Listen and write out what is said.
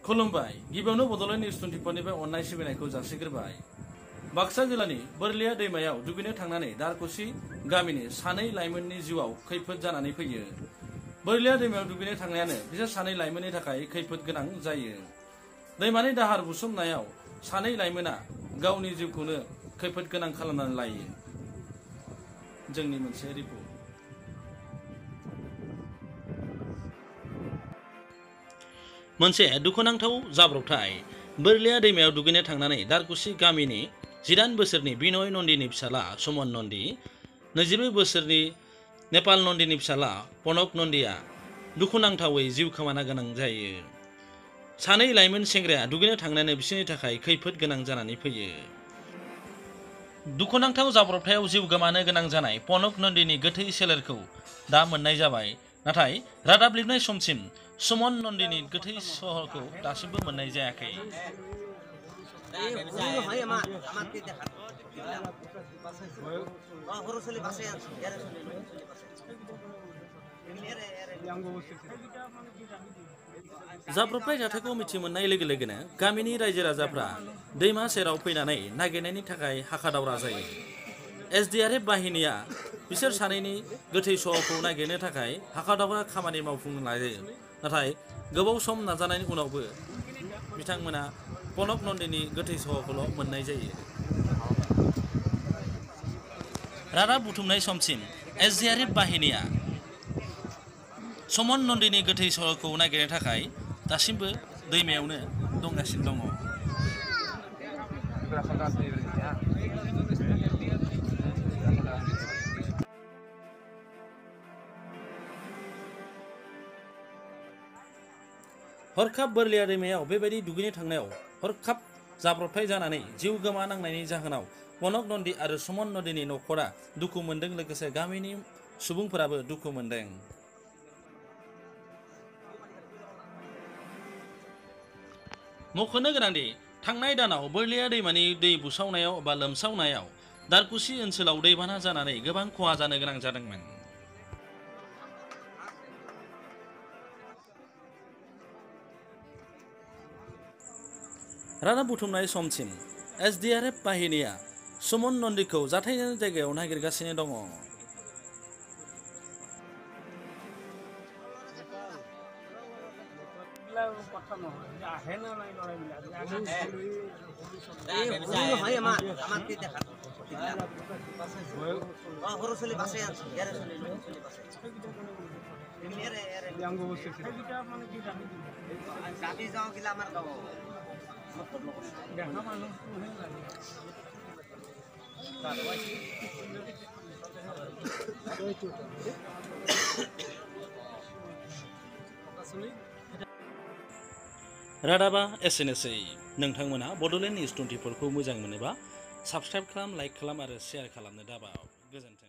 खुलुमबाय गिबियावनो बड'लेण्ड निउस 24निफ्राय अननाय सिबिनायखौ जासिग्रोबाय। बाक्सा जिल्लानि बोरलिया दैमायाव दुगैनो थांनानै दारकुसि गामिनि सानै लाइमोननि जिउआव खैफोद जानानै फैयो। बोरलिया दैमायाव दुगैनो थांनायानो बिसोर सानै लाइमोननि थाखाय खैफोद गोनां जायो। दैमानि दाहार बुसोमनायाव सानै लाइमोना गावनि जिउखौनो खैफोद गोनां खालामनानै लायो। जोंनि मोनसे रिपर्ट। मोनसे दुखुनांथाव जाब्रबथाय बोरलिया दैमायाव दुगैनो थांनानै दारकुसि गामिनि 18 बोसोरनि बिनय नन्दीनि फिसाला सुमन नन्दী, 22 बोसोरनि नेपाल नन्दीनि फिसाला पनक नन्दीया दुखुनांथावै जिउ खोमानो गोनां जायो। सानै लाइमोन सेंग्राया दुगैनो थांनायानो बिसोरनि थाखाय खैफोद गोनां जानानै फैयो। दुखुनांथाव जाब्रबथायाव जिउ गोमानो गोनां जानाय पनक नन्दीनि गोथै सोलेरखौ दा मोननाय जाबाय, नाथाय रादाब लिरनाय समसिम सुमन नन्दीनि गोथै सहखौ दासिमबो मोननाय जायाखै। जाब्रबथाय जाथायखौ मिथि मोननाय लोगो लोगोनो गामिनि रायजो राजाफ्रा दैमा सेराव फैनानै नागिरनायनि थाखाय हाखा-दावरा जायो। SDRF बाहिनिया बिसोर सानैनि गोथै सहखौ नागिरनो थाखाय हाखा-दावरा खामानि मावफुंनो लायो, नाथाय गोबाव सम नाजानायनि उनावबो बिथांमोना पनक नन्दीनि गोथै सहखौल' मोननाय जायो। रादाब बुथुमनाय समसिम SDRF बाहिनिया सुमन नन्दीनि गोथै सहखौ नागिरनो थाखाय दासिमबो दैमायावनो दंगासिनो दङ। हरखाब बोरलिया दैमायाव बेबायदि दुगैनो थांनायाव हरखाब जाब्रबथाय जानानै जिउ गोमानांनायनि जाहोनाव पनक नन्दী आरो सुमन नन्दीनि नखरा दुखु मोनदों, लोगोसे गामिनि सुबुंफोराबो दुखु मोनदों। मख'नो गोनांदि थांनाय दानाव बोरलिया दैमानि दै बुसावनायाव एबा लोमसावनायाव दारकुसि ओनसोलाव दैबाना जानानै गोबां खहा जानो गोनां जादोंमोन। रादाब बुथुमनाय समसिम SDRF बाहिनिया सुमन नन्दीखौ जाथायनि जायगायाव नागिरगासिनो दङ। रादाबा एसेनोसै। नोंथांमोना बड'लेण्ड निउस 24 खौ मोजां मोनोबा साबस्क्राइब खालाम, लाइक खालाम आरो शेयार खालामनो दाबाव। गोजोन्थों।